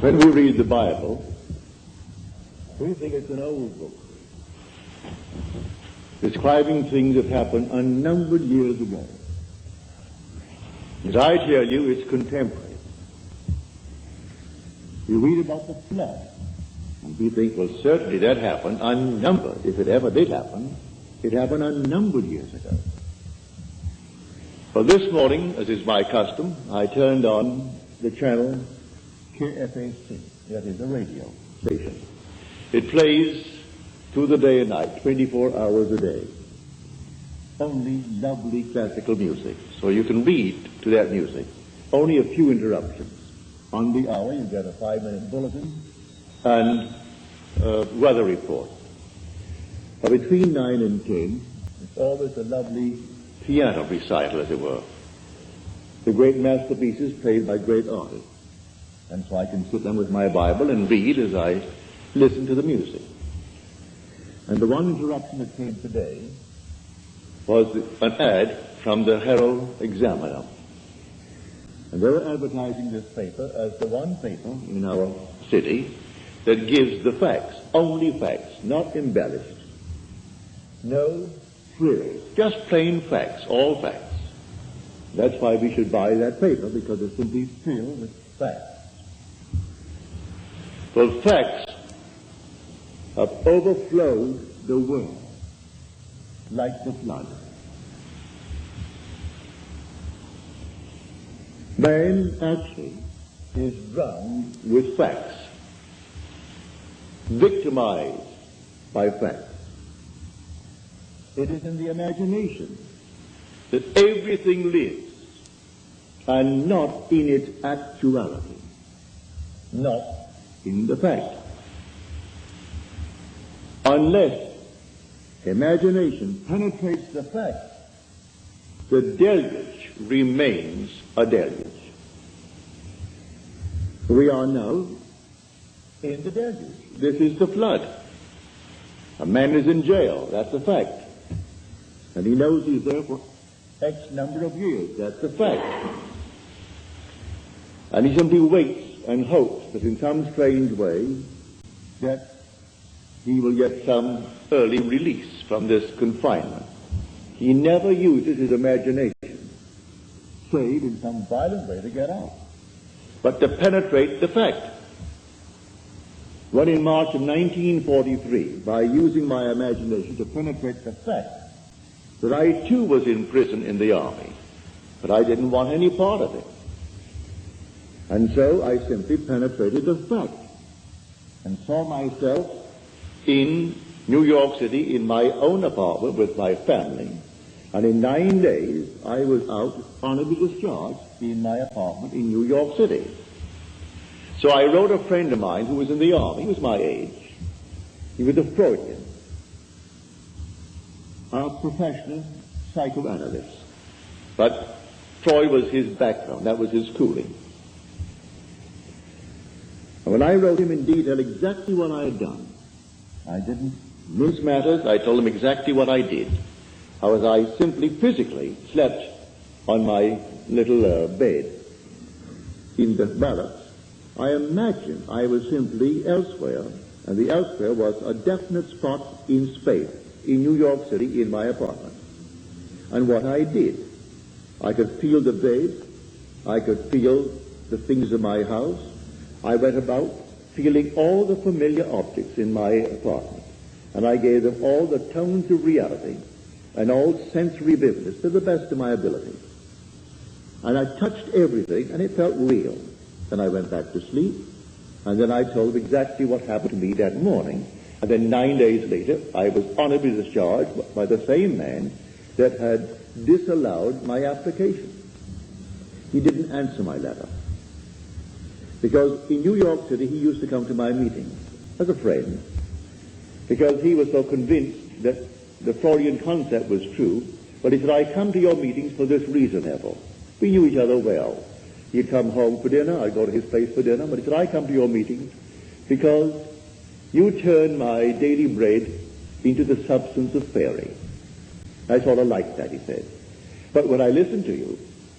When we read the Bible, we think it's an old book, describing things that happened unnumbered years ago. As I tell you, it's contemporary. You read about the flood, and we think, well, certainly that happened unnumbered. If it ever did happen, it happened unnumbered years ago. Well, this morning, as is my custom, I turned on the channel KFAC, that is a radio station. It plays through the day and night, 24 hours a day. Only lovely classical music, so you can read to that music. Only a few interruptions. On the hour, you get a 5-minute bulletin and weather report. But between 9 and 10, it's always a lovely piano recital, as it were. The great masterpieces played by great artists. And so I can sit down with my Bible and read as I listen to the music. And the one interruption that came today was an ad from the Herald Examiner. And they were advertising this paper as the one paper in our city that gives the facts, only facts, not embellished. No frills, just plain facts, all facts. That's why we should buy that paper, because it's simply filled with facts. Well, facts have overflowed the world like the flood. Man actually is drowned with facts, victimized by facts. It is in the imagination that everything lives, and not in its actuality, not in the fact. Unless imagination penetrates the fact, the deluge remains a deluge. We are now in the deluge. This is the flood. A man is in jail, that's a fact. And he knows he's there for X number of years, that's a fact. And he simply waits and hopes that in some strange way that he will get some early release from this confinement. He never uses his imagination, save in some violent way to get out, but to penetrate the fact. When in March of 1943, by using my imagination to penetrate the fact that I too was in prison in the army, but I didn't want any part of it. And so I simply penetrated the fact and saw myself in New York City in my own apartment with my family. And in 9 days, I was out honorably discharged in my apartment in New York City. So I wrote a friend of mine who was in the army. He was my age. He was a Freudian, a professional psychoanalyst. But Freud was his background. That was his schooling. And when I wrote him in detail exactly what I had done, I didn't mince matters. I told him exactly what I did. How as I simply physically slept on my little bed in the barracks, I imagined I was simply elsewhere, and the elsewhere was a definite spot in space, in New York City, in my apartment. And what I did, I could feel the bed, I could feel the things in my house. I went about feeling all the familiar objects in my apartment, and I gave them all the tones of reality and all sensory vividness to the best of my ability. And I touched everything, and it felt real. Then I went back to sleep, and then I told them exactly what happened to me that morning. And then 9 days later, I was honorably discharged by the same man that had disallowed my application. He didn't answer my letter. Because in New York City, he used to come to my meetings as a friend, because he was so convinced that the Freudian concept was true. But he said, I come to your meetings for this reason, Neville. We knew each other well. He'd come home for dinner, I'd go to his place for dinner, but he said, I come to your meetings because you turn my daily bread into the substance of fairy. I sort of like that, he said. But when I listen to you,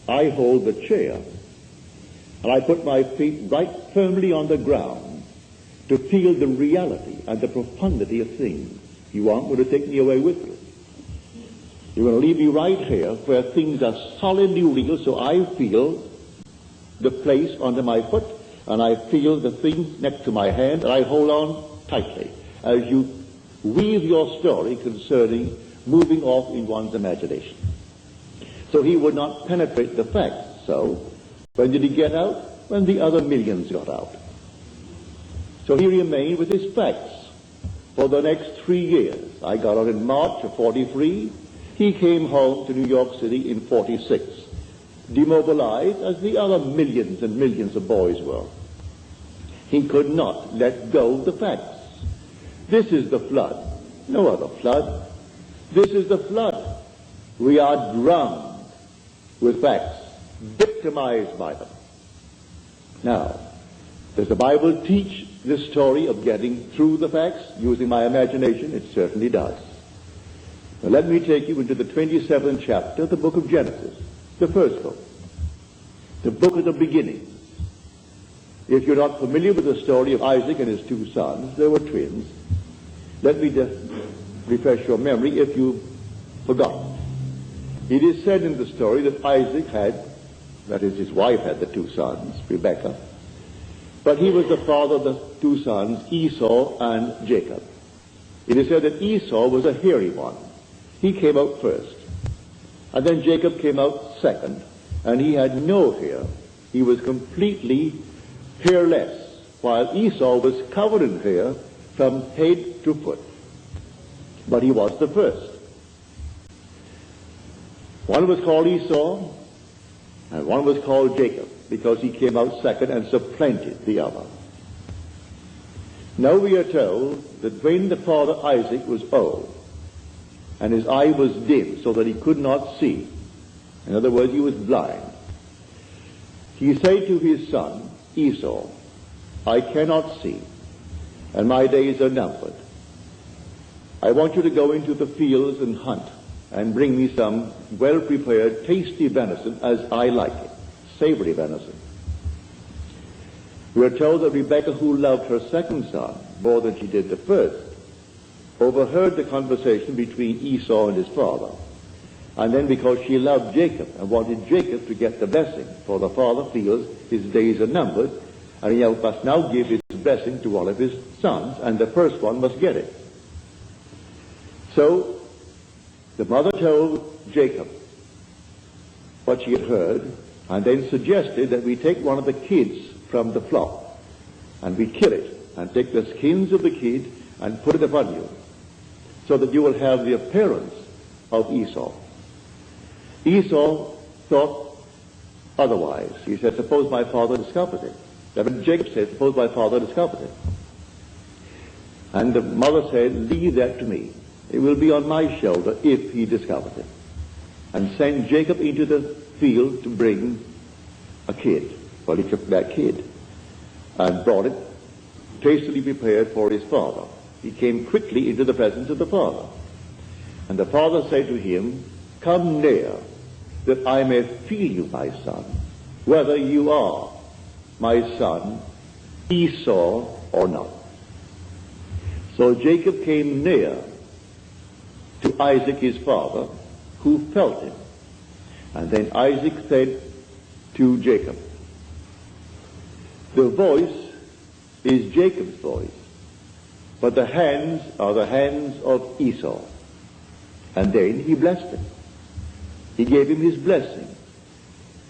I hold the chair And I put my feet right firmly on the ground to feel the reality and the profundity of things. You aren't going to take me away with you. You're going to leave me right here where things are solidly real, so I feel the place under my foot, and I feel the thing next to my hand, and I hold on tightly as you weave your story concerning moving off in one's imagination. So he would not penetrate the facts. So when did he get out? When the other millions got out. So he remained with his facts for the next 3 years. I got out in March of 43. He came home to New York City in 46, demobilized as the other millions and millions of boys were. He could not let go of the facts. This is the flood. No other flood. This is the flood. We are drowned with facts, victimized by them. Now, does the Bible teach this story of getting through the facts using my imagination? It certainly does. Now let me take you into the 27th chapter of the book of Genesis, the first book, the book of the beginning. If you're not familiar with the story of Isaac and his 2 sons, they were twins. Let me just refresh your memory if you've forgotten. It is said in the story that Isaac had, that is, his wife had the 2 sons, Rebekah, but he was the father of the 2 sons, Esau and Jacob. It is said that Esau was a hairy one. He came out first. And then Jacob came out second, and he had no hair. He was completely hairless, while Esau was covered in hair from head to foot. But he was the first. One was called Esau, and one was called Jacob, because he came out second and supplanted the other. Now we are told that when the father Isaac was old, and his eye was dim so that he could not see, in other words, he was blind, he said to his son Esau, I cannot see, and my days are numbered. I want you to go into the fields and hunt, and bring me some well-prepared, tasty venison as I like it, savory venison. We are told that Rebekah, who loved her second son more than she did the first, overheard the conversation between Esau and his father. And then because she loved Jacob and wanted Jacob to get the blessing, for the father feels his days are numbered, and he must now give his blessing to one of his sons, and the first one must get it. So the mother told Jacob what she had heard, and then suggested that we take one of the kids from the flock, and we kill it, and take the skins of the kid and put it upon you, so that you will have the appearance of Esau. Esau thought otherwise. He said, suppose my father discovers it. Then Jacob said, suppose my father discovers it. And the mother said, leave that to me. It will be on my shoulder if he discovers it. And send Jacob into the field to bring a kid. Well, he took that kid and brought it tastily prepared for his father. He came quickly into the presence of the father. And the father said to him, come near, that I may feel you, my son, whether you are my son Esau or not. So Jacob came near to Isaac his father, who felt him. And then Isaac said to Jacob, the voice is Jacob's voice, but the hands are the hands of Esau. And then he blessed him. He gave him his blessing.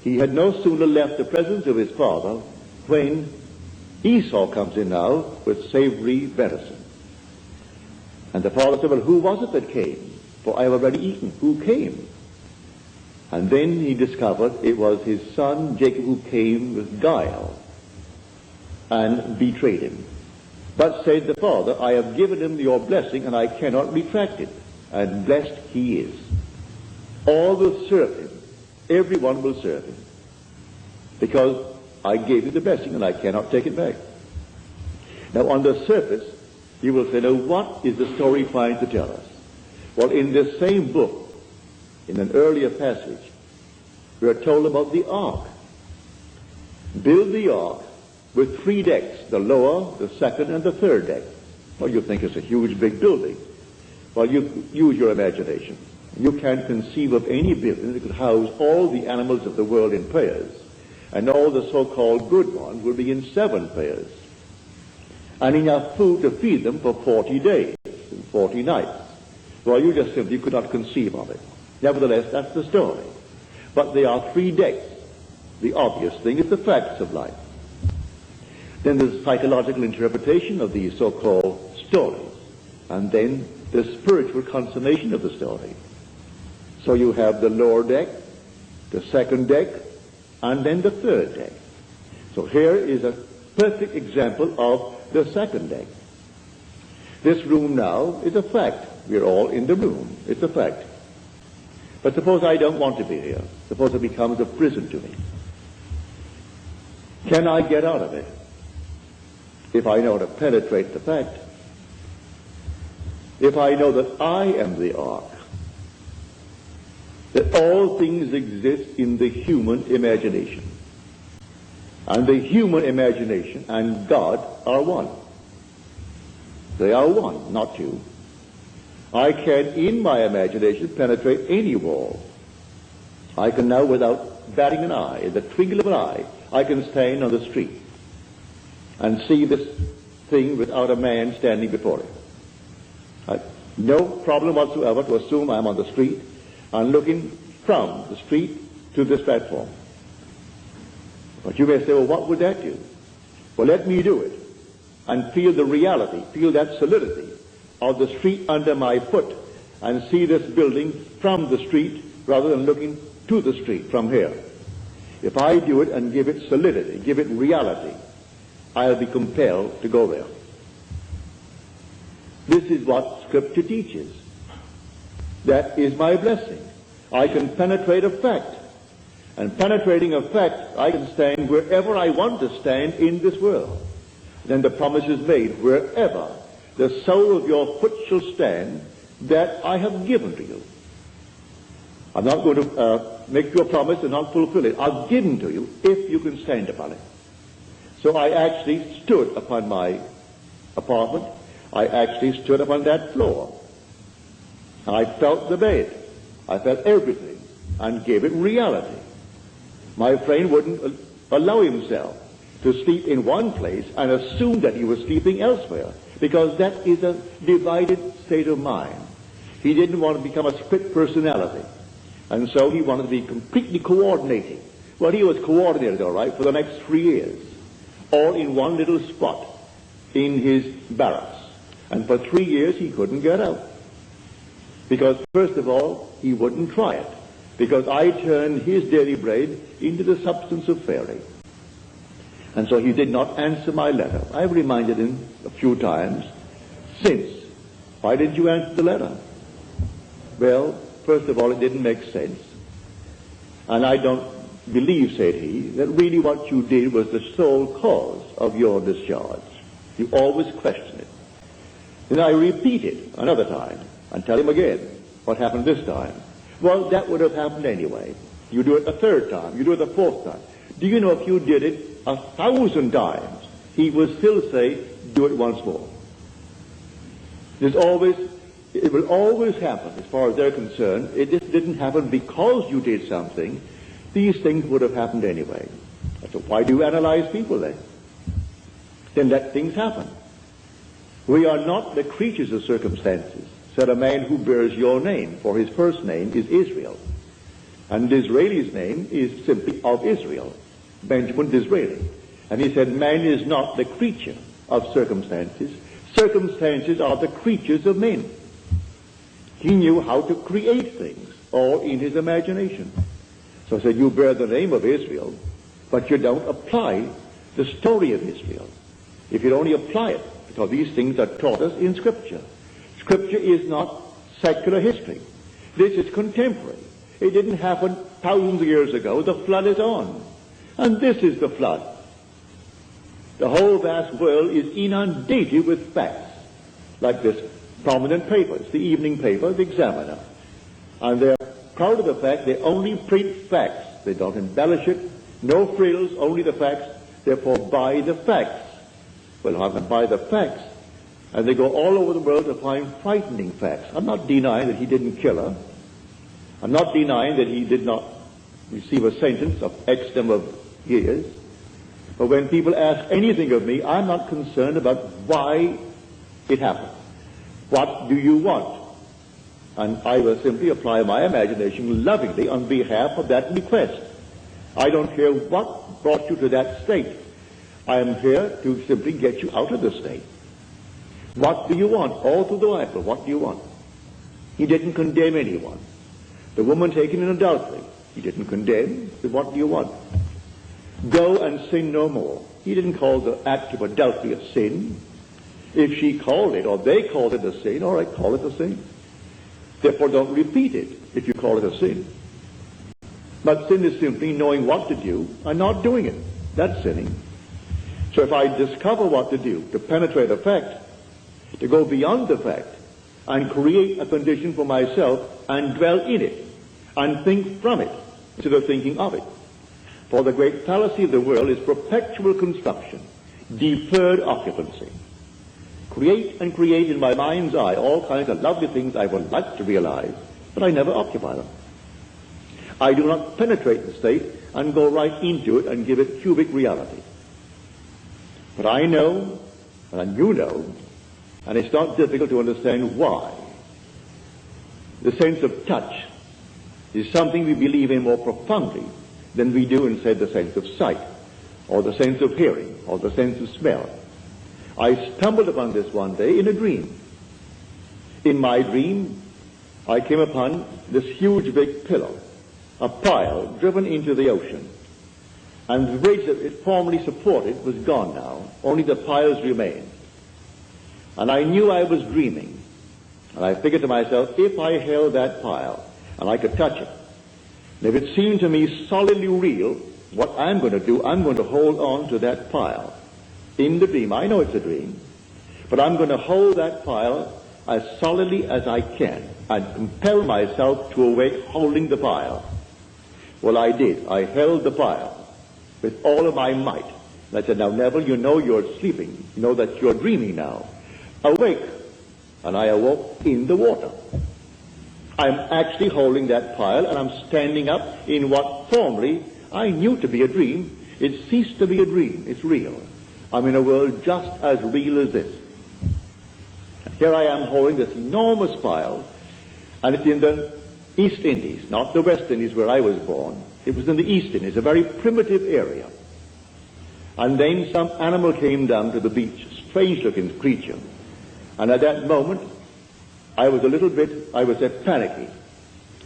He had no sooner left the presence of his father when Esau comes in now with savory venison. And the father said, well, who was it that came? For I have already eaten. Who came? And then he discovered it was his son Jacob who came with guile and betrayed him. But said the father, I have given him your blessing and I cannot retract it. And blessed he is. All will serve him. Everyone will serve him. Because I gave you the blessing and I cannot take it back. Now on the surface, you will say, now what is the story trying to tell us? Well, in this same book, in an earlier passage, we are told about the ark. build the ark with 3 decks, the lower, the second, and the third deck. Well, you think it's a huge, big building. Well, you use your imagination. You can't conceive of any building that could house all the animals of the world in pairs, and all the so-called good ones will be in 7 pairs, and enough food to feed them for 40 days and 40 nights. Well, you just simply could not conceive of it. Nevertheless, that's the story. But there are 3 decks. The obvious thing is the facts of life. Then there's psychological interpretation of these so-called stories, and then the spiritual consummation of the story. So you have the lower deck, the second deck, and then the third deck. So here is a perfect example of the second deck. This room now is a fact. We're all in the room. It's a fact. But suppose I don't want to be here. Suppose it becomes a prison to me. Can I get out of it if I know to penetrate the fact? If I know that I am the ark, that all things exist in the human imagination, and the human imagination and God are one. They are one, not two. I can, in my imagination, penetrate any wall. I can now, without batting an eye, in the twinkle of an eye, I can stand on the street and see this thing without a man standing before it. No problem whatsoever to assume I'm on the street and looking from the street to this platform. But you may say, well, what would that do? Well, let me do it and feel the reality, feel that solidity of the street under my foot, and see this building from the street rather than looking to the street from here. If I do it and give it solidity, give it reality, I'll be compelled to go there. This is what Scripture teaches. That is my blessing. I can penetrate a fact. And penetrating a fact, I can stand wherever I want to stand in this world. Then the promise is made, wherever the sole of your foot shall stand, that I have given to you. I'm not going to make you a promise and not fulfill it. I've given to you if you can stand upon it. So I actually stood upon my apartment. I actually stood upon that floor. I felt the bed. I felt everything and gave it reality. My friend wouldn't allow himself to sleep in one place and assume that he was sleeping elsewhere, because that is a divided state of mind. He didn't want to become a split personality, and so he wanted to be completely coordinating. Well, he was coordinated, all right, for the next 3 years, all in one little spot in his barracks. And for 3 years he couldn't get out. Because, first of all, he wouldn't try it. Because I turned his daily bread into the substance of fairy. And so he did not answer my letter. I've reminded him a few times since. Why didn't you answer the letter? Well, first of all, it didn't make sense. And I don't believe, said he, that really what you did was the sole cause of your discharge. You always question it. Then I repeat it another time and tell him again what happened this time. Well, that would have happened anyway. You do it a third time. You do it a fourth time. Do you know if you did it 1,000 times, he would still say, do it once more. It will always happen, as far as they're concerned. It just didn't happen because you did something. These things would have happened anyway. So why do you analyze people then? Then let things happen. We are not the creatures of circumstances, said a man who bears your name, for his first name is Israel. And Disraeli's name is simply of Israel, Benjamin Disraeli. And he said, man is not the creature of circumstances. Circumstances are the creatures of men. He knew how to create things, all in his imagination. So he said, you bear the name of Israel, but you don't apply the story of Israel. If you'd only apply it, because these things are taught us in Scripture. Scripture is not secular history. This is contemporary. It didn't happen thousands of years ago. The flood is on. And this is the flood. The whole vast world is inundated with facts, like this prominent paper. It's the evening paper, the Examiner. And they're proud of the fact they only print facts. They don't embellish it. No frills, only the facts. Therefore, buy the facts. Well, I can buy the facts. And they go all over the world to find frightening facts. I'm not denying that he didn't kill her. I'm not denying that he did not receive a sentence of X number of years. But when people ask anything of me, I'm not concerned about why it happened. What do you want? And I will simply apply my imagination lovingly on behalf of that request. I don't care what brought you to that state. I am here to simply get you out of the state. What do you want? All through the Bible, what do you want? He didn't condemn anyone. The woman taken in adultery, he didn't condemn. So what do you want? Go and sin no more. He didn't call the act of adultery a sin. If she called it, or they called it a sin, all right, call it a sin. Therefore, don't repeat it if you call it a sin. But sin is simply knowing what to do and not doing it. That's sinning. So if I discover what to do, to penetrate a fact, to go beyond the fact, and create a condition for myself, and dwell in it, and think from it, instead of thinking of it. For the great fallacy of the world is perpetual construction, deferred occupancy. Create and create in my mind's eye all kinds of lovely things I would like to realize, but I never occupy them. I do not penetrate the state and go right into it and give it cubic reality. But I know, and you know, and it's not difficult to understand why. The sense of touch is something we believe in more profoundly than we do in, say, the sense of sight, or the sense of hearing, or the sense of smell. I stumbled upon this one day in a dream. In my dream, I came upon this huge big pillar, a pile driven into the ocean. And the bridge that it formerly supported was gone now. Only the piles remained. And I knew I was dreaming. And I figured to myself, if I held that pile and I could touch it, and if it seemed to me solidly real, what I'm going to do, I'm going to hold on to that pile. In the dream, I know it's a dream, but I'm going to hold that pile as solidly as I can and compel myself to awake holding the pile. Well, I did. I held the pile with all of my might. And I said, now, Neville, you know you're sleeping. You know that you're dreaming now. Awake. And I awoke in the water. I'm actually holding that pile, and I'm standing up in what formerly I knew to be a dream. It ceased to be a dream. It's real. I'm in a world just as real as this. Here I am holding this enormous pile, and it's in the East Indies, not the West Indies where I was born. It was in the East Indies, a very primitive area. And then some animal came down to the beach, a strange-looking creature. And at that moment, I was panicky.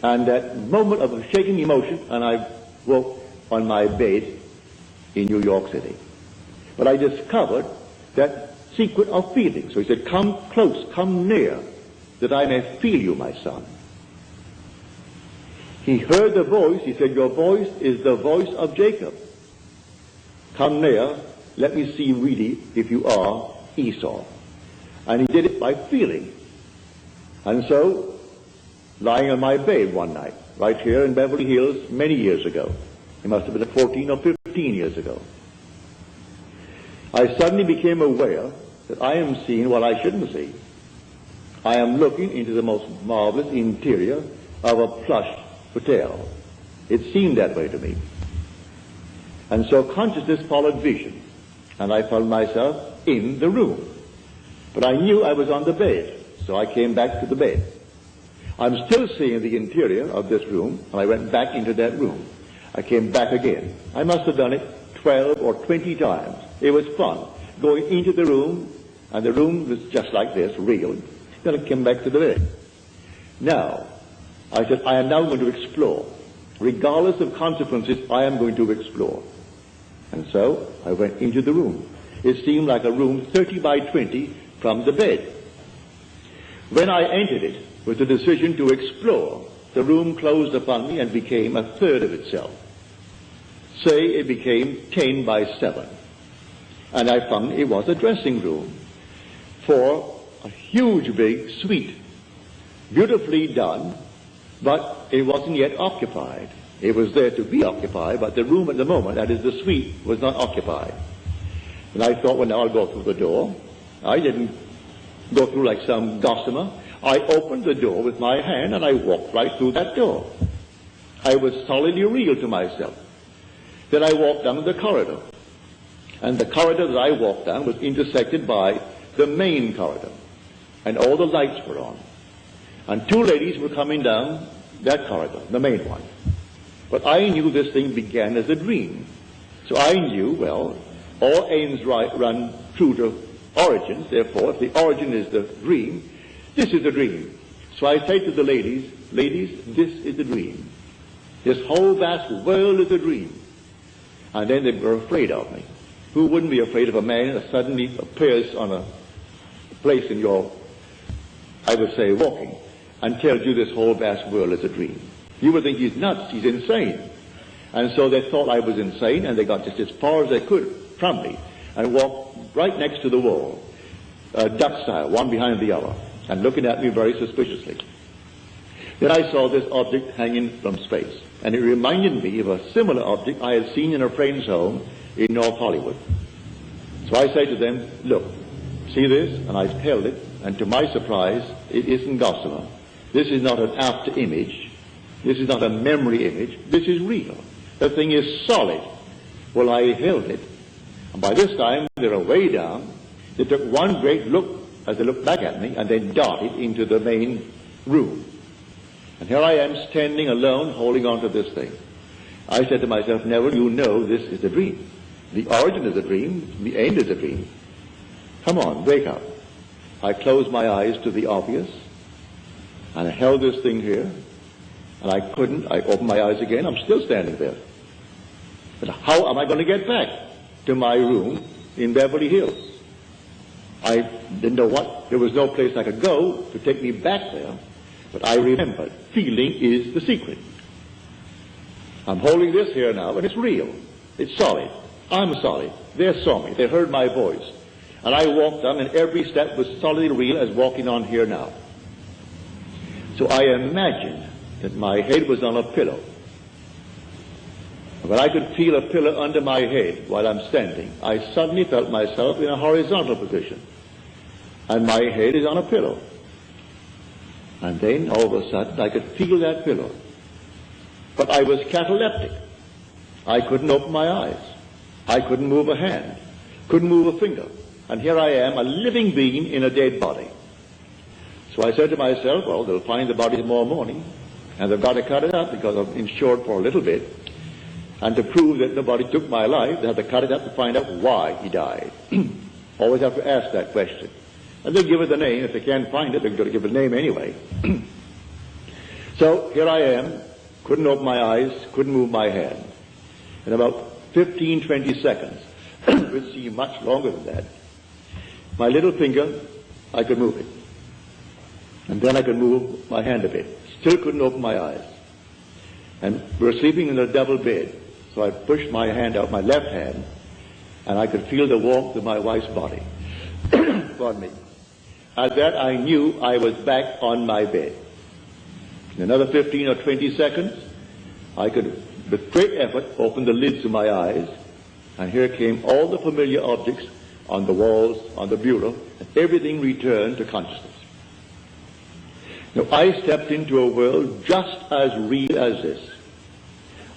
And that moment of shaking emotion, and I woke on my bed in New York City. But I discovered that secret of feeling. So he said, come close, come near, that I may feel you, my son. He heard the voice. He said, your voice is the voice of Jacob. Come near, let me see really if you are Esau. And he did it by feeling. And so, lying on my bed one night, right here in Beverly Hills, many years ago, it must have been 14 or 15 years ago, I suddenly became aware that I am seeing what I shouldn't see. I am looking into the most marvelous interior of a plush hotel. It seemed that way to me. And so consciousness followed vision, and I found myself in the room. But I knew I was on the bed, so I came back to the bed. I'm still seeing the interior of this room, and I went back into that room. I came back again. I must have done it 12 or 20 times. It was fun, going into the room, and the room was just like this, real. Then I came back to the bed. Now, I said, I am now going to explore. Regardless of consequences, I am going to explore. And so, I went into the room. It seemed like a room 30 by 20 from the bed. When I entered it, with the decision to explore, the room closed upon me and became a third of itself. Say it became 10 by 7. And I found it was a dressing room for a huge big suite, beautifully done, but it wasn't yet occupied. It was there to be occupied, but the room at the moment, that is the suite, was not occupied. And I thought, well, now I'll go through the door. I didn't go through like some gossamer. I opened the door with my hand and I walked right through that door. I was solidly real to myself. Then I walked down the corridor. And the corridor that I walked down was intersected by the main corridor. And all the lights were on. And two ladies were coming down that corridor, the main one. But I knew this thing began as a dream. So I knew, well, all ends run true to origins. Therefore, if the origin is the dream, this is the dream. So I say to the ladies, ladies, this is the dream. This whole vast world is a dream. And then they were afraid of me. Who wouldn't be afraid of a man that suddenly appears on a place in your, I would say, walking, and tells you this whole vast world is a dream? You would think he's nuts, he's insane. And so they thought I was insane, and they got just as far as they could from me, and walked right next to the wall, duck style, one behind the other, and looking at me very suspiciously. Then I saw this object hanging from space, and it reminded me of a similar object I had seen in a friend's home in North Hollywood. So I say to them, look, see this? And I held it, and to my surprise, it isn't gossamer. This is not an after image. This is not a memory image. This is real. The thing is solid. Well, I held it, and by this time, they were way down. They took one great look as they looked back at me, and then darted into the main room. And here I am standing alone, holding on to this thing. I said to myself, Neville, you know this is a dream. The origin is a dream. The end is a dream. Come on, wake up. I closed my eyes to the obvious, and I held this thing here, and I couldn't. I opened my eyes again. I'm still standing there. But how am I going to get back to my room in Beverly Hills? I didn't know what. There was no place I could go to take me back there. But I remembered, feeling is the secret. I'm holding this here now, and it's real. It's solid. I'm solid. They saw me. They heard my voice. And I walked on, and every step was solidly real as walking on here now. So I imagined that my head was on a pillow. When I could feel a pillow under my head while I'm standing, I suddenly felt myself in a horizontal position. And my head is on a pillow. And then, all of a sudden, I could feel that pillow. But I was cataleptic. I couldn't open my eyes. I couldn't move a hand. Couldn't move a finger. And here I am, a living being in a dead body. So I said to myself, well, they'll find the body tomorrow morning, and they've got to cut it up because I'm insured for a little bit. And to prove that nobody took my life, they have to cut it up to find out why he died. Always have to ask that question. And they'll give it the name. If they can't find it, they're going to give it a name anyway. So here I am, couldn't open my eyes, couldn't move my hand. In about 15, 20 seconds, which seemed much longer than that, my little finger, I could move it. And then I could move my hand a bit. Still couldn't open my eyes. And we were sleeping in a double bed. So I pushed my hand out, my left hand, and I could feel the warmth of my wife's body. Pardon me. At that, I knew I was back on my bed. In another 15 or 20 seconds, I could, with great effort, open the lids of my eyes, and here came all the familiar objects on the walls, on the bureau, and everything returned to consciousness. Now, I stepped into a world just as real as this.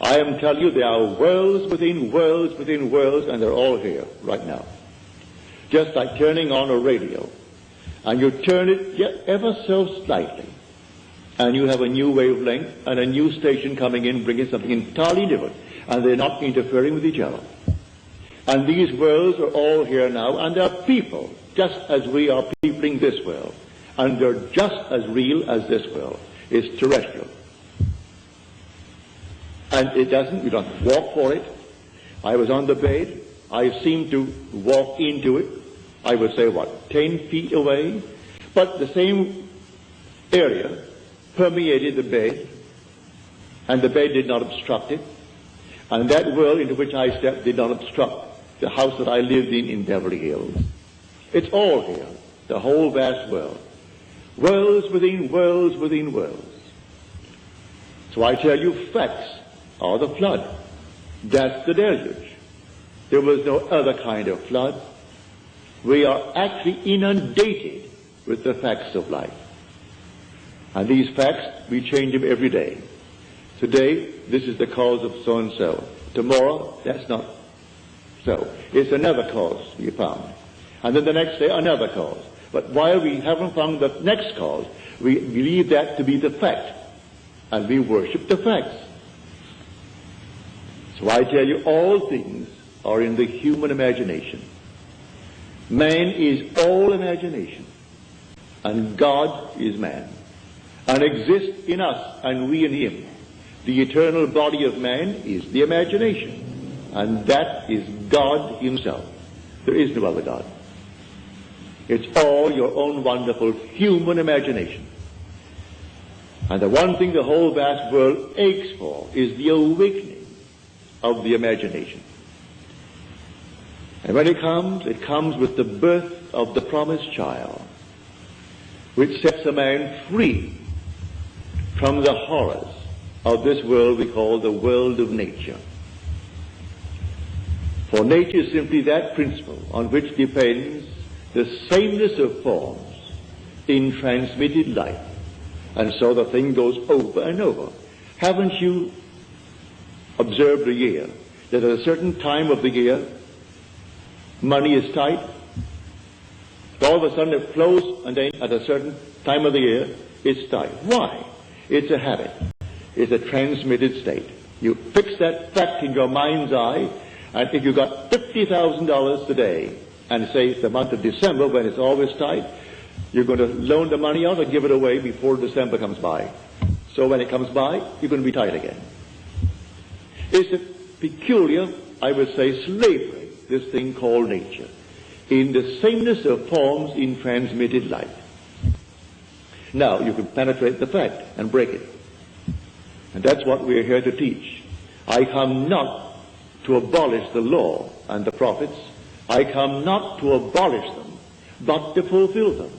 I am telling you, there are worlds within worlds within worlds, and they're all here right now. Just like turning on a radio. And you turn it yet ever so slightly, and you have a new wavelength and a new station coming in, bringing something entirely different, and they're not interfering with each other. And these worlds are all here now, and they're people, just as we are peopling this world. And they're just as real as this world. It's terrestrial. And it doesn't, you don't walk for it. I was on the bed. I seemed to walk into it. I would say, 10 feet away? But the same area permeated the bed, and the bed did not obstruct it. And that world into which I stepped did not obstruct the house that I lived in Beverly Hills. It's all here, the whole vast world. Worlds within worlds within worlds. So I tell you, facts are the flood. That's the deluge. There was no other kind of flood. We are actually inundated with the facts of life. And these facts, we change them every day. Today, this is the cause of so-and-so. Tomorrow, that's not so. It's another cause we found. And then the next day, another cause. But while we haven't found the next cause, we believe that to be the fact. And we worship the facts. So I tell you, all things are in the human imagination. Man is all imagination. And God is man. And exists in us, and we in him. The eternal body of man is the imagination. And that is God himself. There is no other God. It's all your own wonderful human imagination. And the one thing the whole vast world aches for is the awakening of the imagination. And when it comes with the birth of the promised child, which sets a man free from the horrors of this world we call the world of nature. For nature is simply that principle on which depends the sameness of forms in transmitted life. And so the thing goes over and over. Haven't you observed a year that at a certain time of the year money is tight? All of a sudden it flows, and then at a certain time of the year it's tight. Why? It's a habit. It's a transmitted state. You fix that fact in your mind's eye, and if you got $50,000 today, and say it's the month of December when it's always tight, you're going to loan the money out or give it away before December comes by. So when it comes by, you're going to be tight again. It's a peculiar, I would say, slavery, this thing called nature, in the sameness of forms in transmitted life. Now, you can penetrate the fact and break it. And that's what we're here to teach. I come not to abolish the law and the prophets. I come not to abolish them, but to fulfill them.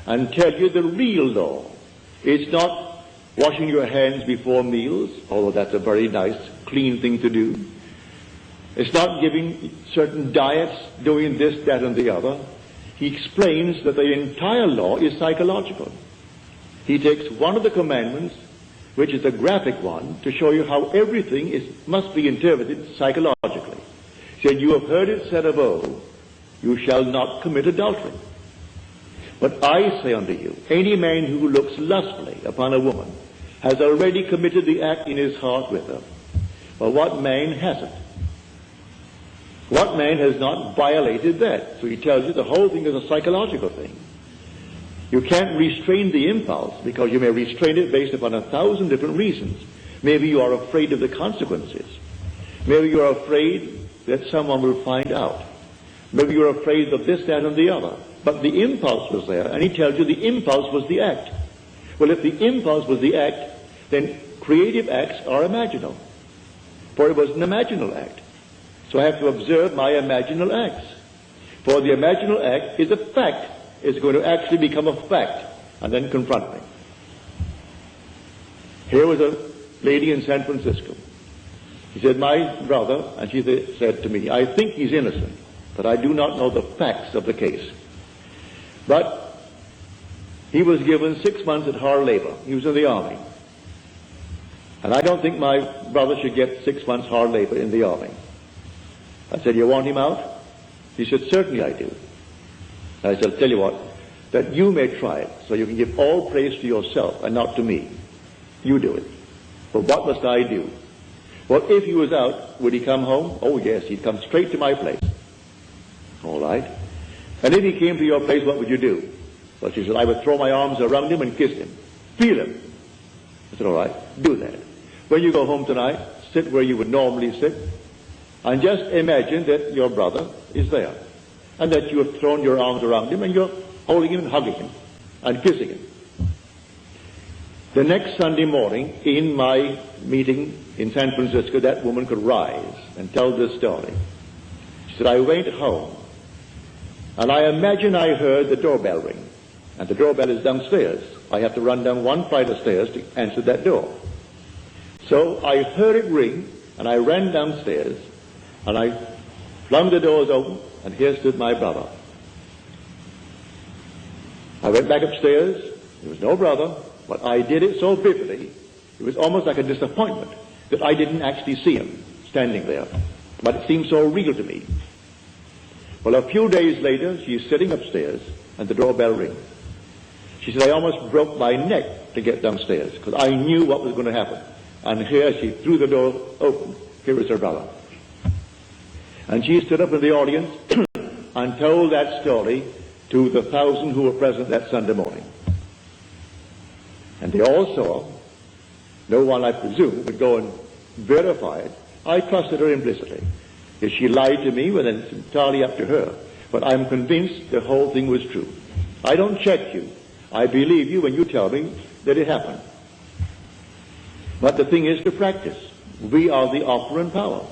And tell you the real law. It's not washing your hands before meals, although that's a very nice, clean thing to do. It's not giving certain diets, doing this, that, and the other. He explains that the entire law is psychological. He takes one of the commandments, which is a graphic one, to show you how everything must be interpreted psychologically. He said, you have heard it said of old, you shall not commit adultery. But I say unto you, any man who looks lustfully upon a woman has already committed the act in his heart with her. But what man hasn't? What man has not violated that? So he tells you the whole thing is a psychological thing. You can't restrain the impulse, because you may restrain it based upon 1,000 different reasons. Maybe you are afraid of the consequences. Maybe you are afraid that someone will find out. Maybe you're afraid of this, that, and the other. But the impulse was there, and he tells you the impulse was the act. Well, if the impulse was the act, then creative acts are imaginal. For it was an imaginal act. So I have to observe my imaginal acts. For the imaginal act is a fact. It's going to actually become a fact and then confront me. Here was a lady in San Francisco. She said, my brother, and she said to me, I think he's innocent, but I do not know the facts of the case. But he was given 6 months at hard labor. He was in the army. And I don't think my brother should get 6 months hard labor in the army. I said, you want him out? He said, certainly I do. I said, I'll tell you what, that you may try it, so you can give all praise to yourself and not to me. You do it. But what must I do? Well, if he was out, would he come home? Oh, yes, he'd come straight to my place. All right. And if he came to your place, what would you do? Well, she said, I would throw my arms around him and kiss him. Feel him. I said, all right, do that. When you go home tonight, sit where you would normally sit, and just imagine that your brother is there, and that you have thrown your arms around him, and you're holding him and hugging him and kissing him. The next Sunday morning, in my meeting in San Francisco, that woman could rise and tell this story. She said, I went home, and I imagine I heard the doorbell ring, and the doorbell is downstairs. I have to run down one flight of stairs to answer that door. So I heard it ring, and I ran downstairs, and I flung the doors open, and here stood my brother. I went back upstairs. There was no brother, but I did it so vividly, it was almost like a disappointment that I didn't actually see him standing there. But it seemed so real to me. Well, a few days later, she's sitting upstairs, and the doorbell rings. She said, I almost broke my neck to get downstairs, because I knew what was going to happen. And here she threw the door open. Here is her brother. And she stood up in the audience and told that story to the 1,000 who were present that Sunday morning. And they all saw. No one, I presume, would go and verify it. I trusted her implicitly. If she lied to me, well, then it's entirely up to her. But I'm convinced the whole thing was true. I don't check you. I believe you when you tell me that it happened. But the thing is to practice. We are the operant power.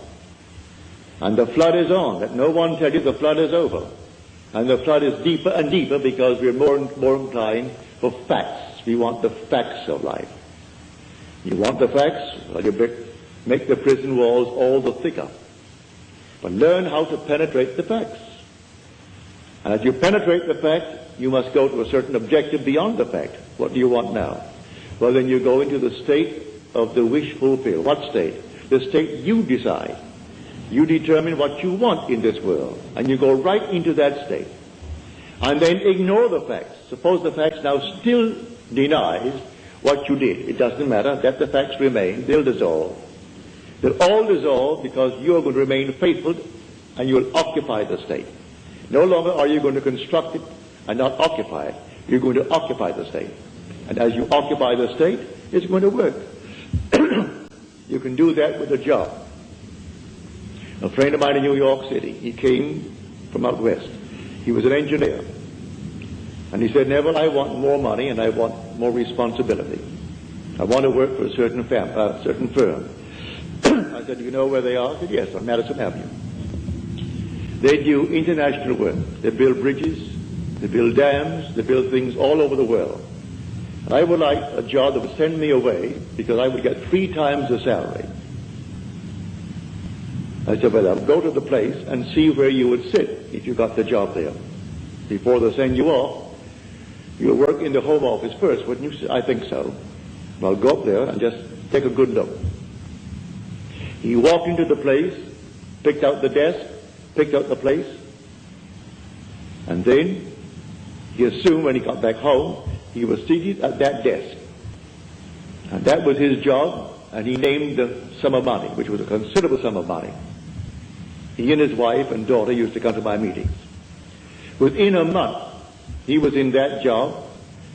And the flood is on. Let no one tell you the flood is over. And the flood is deeper and deeper because we're more and more inclined for facts. We want the facts of life. You want the facts? Well, you make the prison walls all the thicker. But learn how to penetrate the facts. And as you penetrate the fact, you must go to a certain objective beyond the fact. What do you want now? Well, then you go into the state of the wish fulfilled. What state? The state you decide. You determine what you want in this world, and you go right into that state. And then ignore the facts. Suppose the facts now still denies what you did. It doesn't matter. Let the facts remain. They'll dissolve. They'll all dissolve because you are going to remain faithful, and you will occupy the state. No longer are you going to construct it and not occupy it. You're going to occupy the state. And as you occupy the state, it's going to work. You can do that with a job. A friend of mine in New York City, he came from out west. He was an engineer. And he said, Neville, I want more money and I want more responsibility. I want to work for a certain firm. I said, do you know where they are? He said, yes, on Madison Avenue. They do international work. They build bridges, they build dams, they build things all over the world. And I would like a job that would send me away because I would get 3 times the salary. I said, well, I'll go to the place and see where you would sit if you got the job there. Before they send you off, you'll work in the home office first, wouldn't you? I think so. Well, go up there and just take a good look. He walked into the place, picked out the desk, picked out the place, and then he assumed when he got back home, he was seated at that desk. And that was his job, and he named the sum of money, which was a considerable sum of money. He and his wife and daughter used to come to my meetings. Within a month, he was in that job,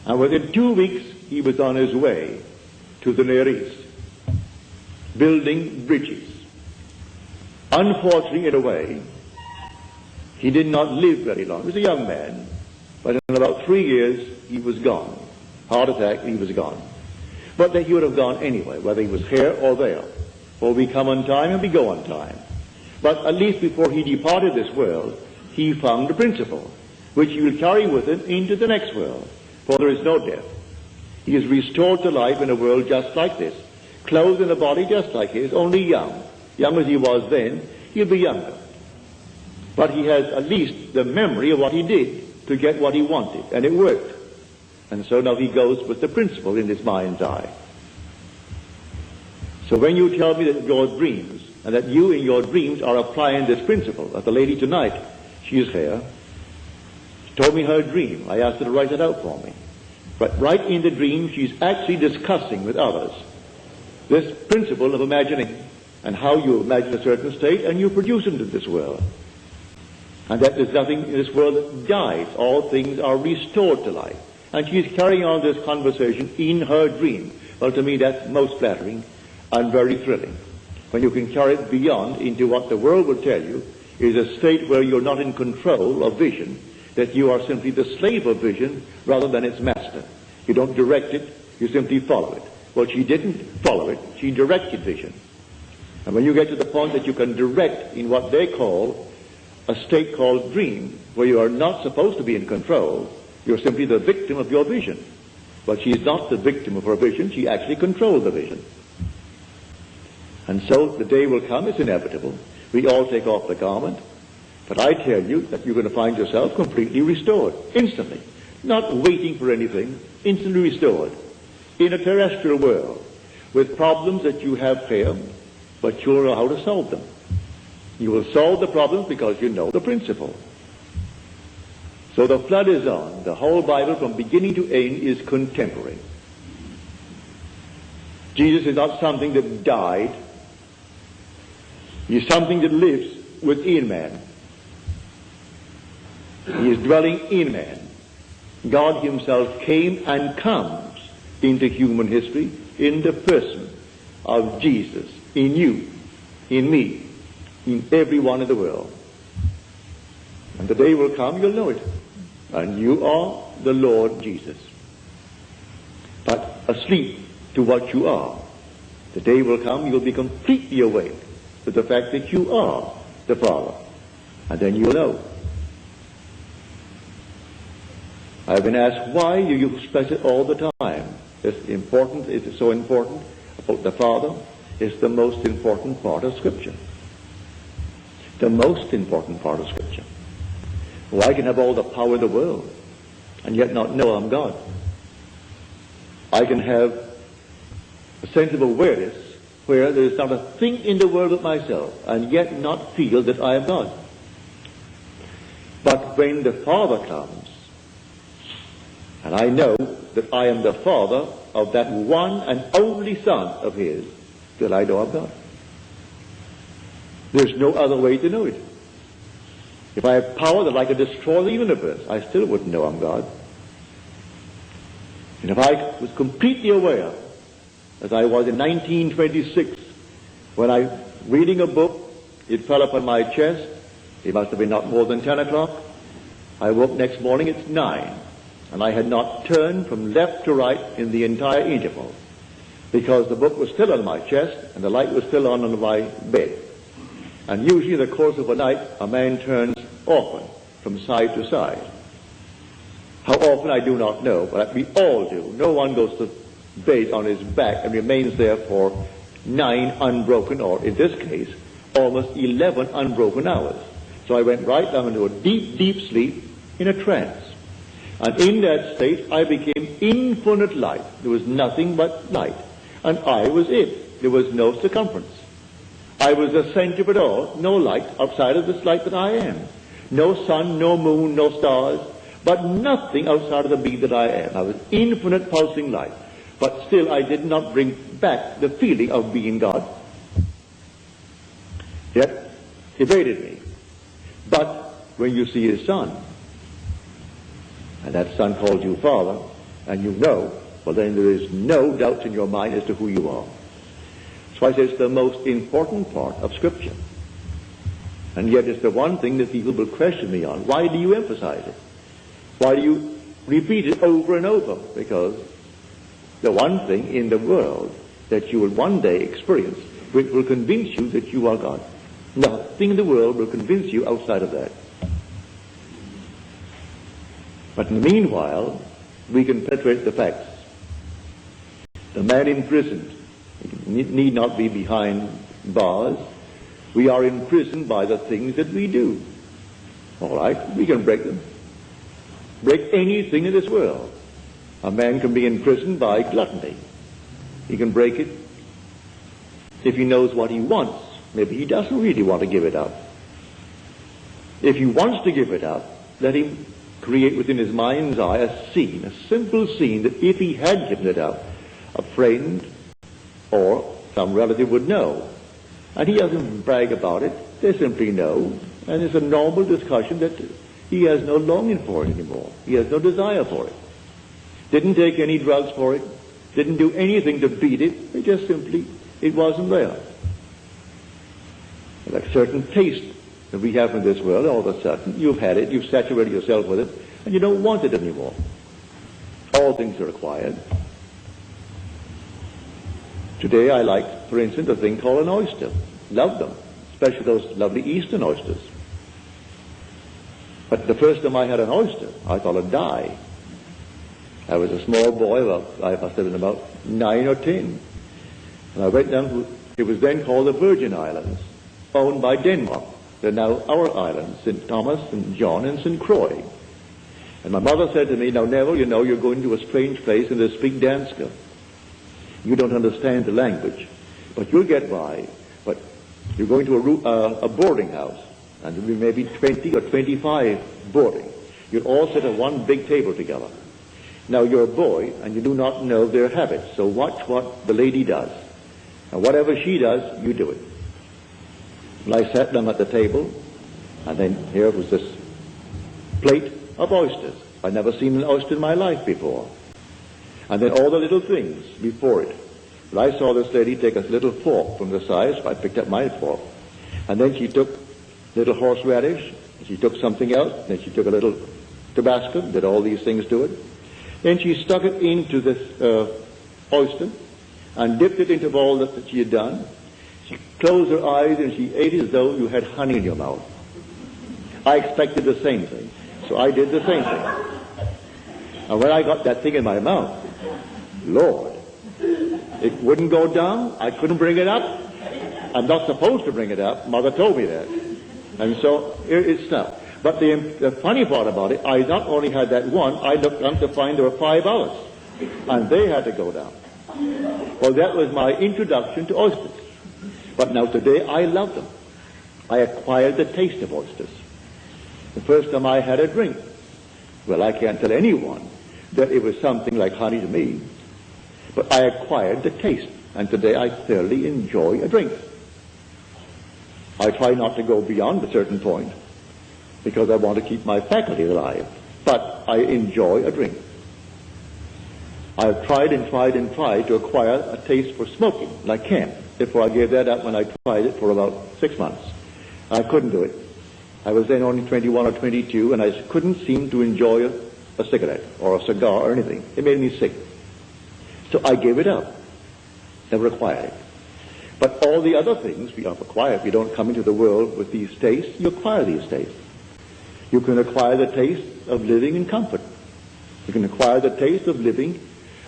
and within 2 weeks, he was on his way to the Near East, building bridges. Unfortunately, in a way, he did not live very long. He was a young man, but in about 3 years, he was gone. Heart attack, he was gone. But that he would have gone anyway, whether he was here or there. For we come on time and we go on time. But at least before he departed this world, he found the principle, which he will carry with him into the next world. For there is no death. He is restored to life in a world just like this, clothed in a body just like his, only young. Young as he was then, he'll be younger. But he has at least the memory of what he did to get what he wanted, and it worked. And so now he goes with the principle in his mind's eye. So when you tell me that your dreams, and that you in your dreams are applying this principle, like the lady tonight, she is here, she told me her dream. I asked her to write it out for me. But right in the dream, she's actually discussing with others this principle of imagining and how you imagine a certain state and you produce it into this world. And that there's nothing in this world that dies. All things are restored to life. And she's carrying on this conversation in her dream. Well, to me, that's most flattering and very thrilling. When you can carry it beyond into what the world will tell you is a state where you're not in control of vision, that you are simply the slave of vision rather than its master. You don't direct it, you simply follow it. Well, she didn't follow it, she directed vision. And when you get to the point that you can direct in what they call a state called dream, where you are not supposed to be in control, you're simply the victim of your vision. But she is not the victim of her vision, she actually controlled the vision. And so the day will come, it's inevitable. We all take off the garment. But I tell you that you're going to find yourself completely restored, instantly. Not waiting for anything, instantly restored. In a terrestrial world, with problems that you have here, but you'll know how to solve them. You will solve the problems because you know the principle. So the flood is on. The whole Bible from beginning to end is contemporary. Jesus is not something that died. He is something that lives within man. He is dwelling in man. God himself came and comes into human history in the person of Jesus, in you, in me, in everyone in the world. And the day will come, you'll know it. And you are the Lord Jesus. But asleep to what you are. The day will come, you'll be completely awake to the fact that you are the Father. And then you'll know. I've been asked, why do you express it all the time? It's important, it's so important about the Father. It's the most important part of Scripture. The most important part of Scripture. Well, I can have all the power in the world and yet not know I'm God. I can have a sense of awareness where there is not a thing in the world but myself and yet not feel that I am God. But when the Father comes, and I know that I am the Father of that one and only Son of His, that I know I'm God. There's no other way to know it. If I have power that I could destroy the universe, I still wouldn't know I'm God. And if I was completely aware, as I was in 1926, when I, reading a book, it fell upon my chest, it must have been not more than 10 o'clock. I woke next morning, it's 9, and I had not turned from left to right in the entire interval, because the book was still on my chest, and the light was still on my bed. And usually in the course of a night, a man turns often from side to side. How often I do not know, but we all do. No one goes to bed on his back and remains there for 9 unbroken, or in this case, almost 11 unbroken hours. So I went right down into a deep, deep sleep in a trance. And in that state, I became infinite light. There was nothing but light. And I was it. There was no circumference. I was the center of it all. No light outside of this light that I am. No sun, no moon, no stars, but nothing outside of the being that I am. I was infinite pulsing light. But still I did not bring back the feeling of being God. Yet evaded me. But when you see His Son, and that Son calls you Father, and you know, well then there is no doubt in your mind as to who you are. So I say it's the most important part of Scripture. And yet it's the one thing that people will question me on. Why do you emphasize it? Why do you repeat it over and over? Because the one thing in the world that you will one day experience which will convince you that you are God. Nothing in the world will convince you outside of that. But in the meanwhile, we can penetrate the facts. The man imprisoned need not be behind bars. We are imprisoned by the things that we do. All right, we can break them. Break anything in this world. A man can be imprisoned by gluttony. He can break it if he knows what he wants. Maybe he doesn't really want to give it up. If he wants to give it up, let him create within his mind's eye a scene, a simple scene that if he had given it up, a friend or some relative would know. And he doesn't brag about it. They simply know. And it's a normal discussion that he has no longing for it anymore. He has no desire for it. Didn't take any drugs for it. Didn't do anything to beat it. It just simply, it wasn't there. Like a certain taste that we have in this world, all of a sudden, you've had it, you've saturated yourself with it, and you don't want it anymore. All things are acquired. Today I like, for instance, a thing called an oyster. Love them, especially those lovely Eastern oysters. But the first time I had an oyster, I thought I'd die. I was a small boy, I must have been about 9 or 10. And I went down to It was then called the Virgin Islands, owned by Denmark. They're now our islands, St. Thomas, St. John, and St. Croix. And my mother said to me, now Neville, you know you're going to a strange place and they speak Danska. You don't understand the language, but you'll get by. But you're going to a boarding house, and there'll be maybe 20 or 25 boarding. You'll all sit at one big table together. Now you're a boy, and you do not know their habits, so watch what the lady does. And whatever she does, you do it. And I sat down at the table, and then here was this plate of oysters. I'd never seen an oyster in my life before. And then all the little things before it. But I saw this lady take a little fork from the side, so I picked up my fork. And then she took little horseradish, she took something else, then she took a little Tabasco, did all these things to it. Then she stuck it into this oyster and dipped it into all that she had done. She closed her eyes and she ate it as though you had honey in your mouth. I expected the same thing, so I did the same thing. And when I got that thing in my mouth, Lord, it wouldn't go down. I couldn't bring it up. I'm not supposed to bring it up. Mother told me that. And so here it stuck. But the funny part about it, I not only had that one, I looked down to find there were 5 others. And they had to go down. Well, that was my introduction to oysters. But now today I love them. I acquired the taste of oysters. The first time I had a drink, well, I can't tell anyone that it was something like honey to me. But I acquired the taste. And today I thoroughly enjoy a drink. I try not to go beyond a certain point, because I want to keep my faculty alive. But I enjoy a drink. I have tried and tried and tried to acquire a taste for smoking, and I can't. Therefore, I gave that up when I tried it for about 6 months. I couldn't do it. I was then only 21 or 22, and I couldn't seem to enjoy a cigarette or a cigar or anything. It made me sick. So I gave it up. Never acquired it. But all the other things we have acquired. You don't come into the world with these tastes. You acquire these tastes. You can acquire the taste of living in comfort. You can acquire the taste of living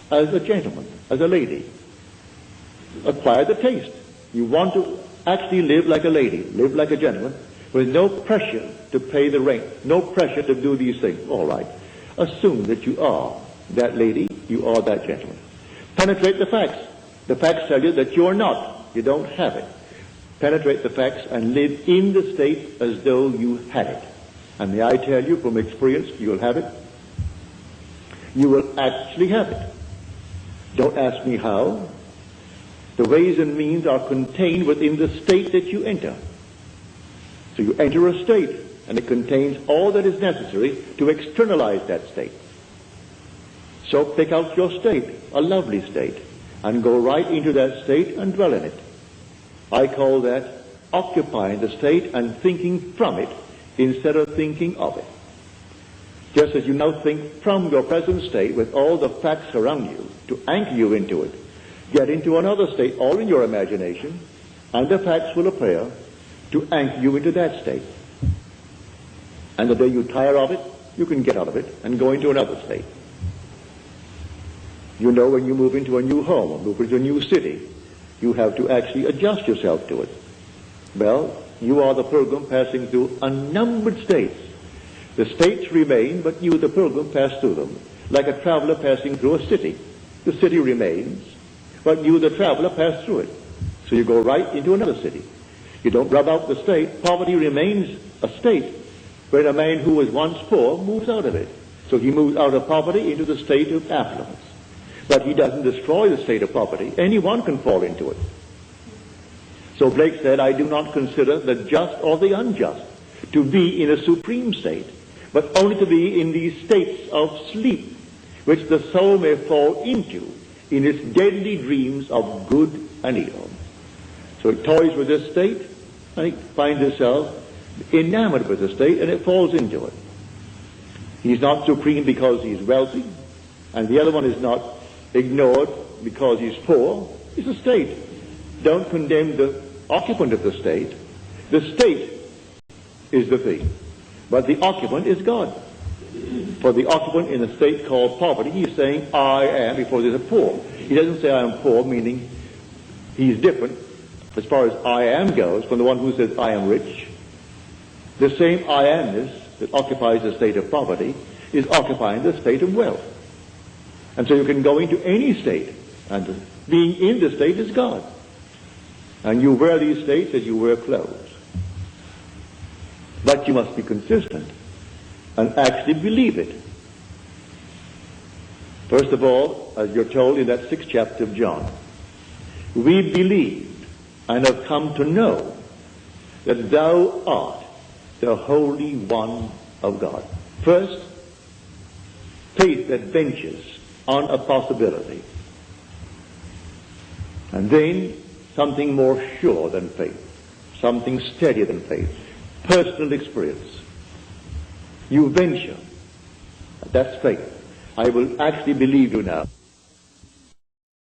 as a gentleman, as a lady. Acquire the taste. You want to actually live like a lady, live like a gentleman, with no pressure to pay the rent, no pressure to do these things. All right. Assume that you are that lady, you are that gentleman. Penetrate the facts. The facts tell you that you're not. You don't have it. Penetrate the facts and live in the state as though you had it. And may I tell you from experience, you'll have it. You will actually have it. Don't ask me how. The ways and means are contained within the state that you enter. So you enter a state, and it contains all that is necessary to externalize that state. So pick out your state, a lovely state, and go right into that state and dwell in it. I call that occupying the state and thinking from it instead of thinking of it. Just as you now think from your present state with all the facts around you to anchor you into it, get into another state all in your imagination, and the facts will appear to anchor you into that state. And the day you tire of it, you can get out of it and go into another state. You know, when you move into a new home or move into a new city, you have to actually adjust yourself to it. Well, you are the pilgrim passing through unnumbered states. The states remain, but you, the pilgrim, pass through them, like a traveler passing through a city. The city remains, but you, the traveler, pass through it. So you go right into another city. You don't rub out the state. Poverty remains a state, where a man who was once poor moves out of it. So he moves out of poverty into the state of affluence. But he doesn't destroy the state of poverty. Anyone can fall into it. So Blake said, I do not consider the just or the unjust to be in a supreme state, but only to be in these states of sleep, which the soul may fall into in its deadly dreams of good and evil. So it toys with this state, and it finds itself enamored with the state, and it falls into it. He's not supreme because he's wealthy, and the other one is not ignored because he's poor. It's a state. Don't condemn the occupant of the state. The state is the thing, but the occupant is God. For the occupant in a state called poverty, he's saying, I am, before there's a poor. He doesn't say I am poor, meaning he's different. as far as I am goes, from the one who says I am rich, the same I amness that occupies the state of poverty is occupying the state of wealth. And so you can go into any state, and being in the state is God. And you wear these states as you wear clothes. But you must be consistent and actually believe it. First of all, as you're told in that 6th chapter of John, we believed and have come to know that thou art the Holy One of God. First, faith that ventures on a possibility. And then something more sure than faith, something steadier than faith, personal experience. You venture. That's faith. I will actually believe you now.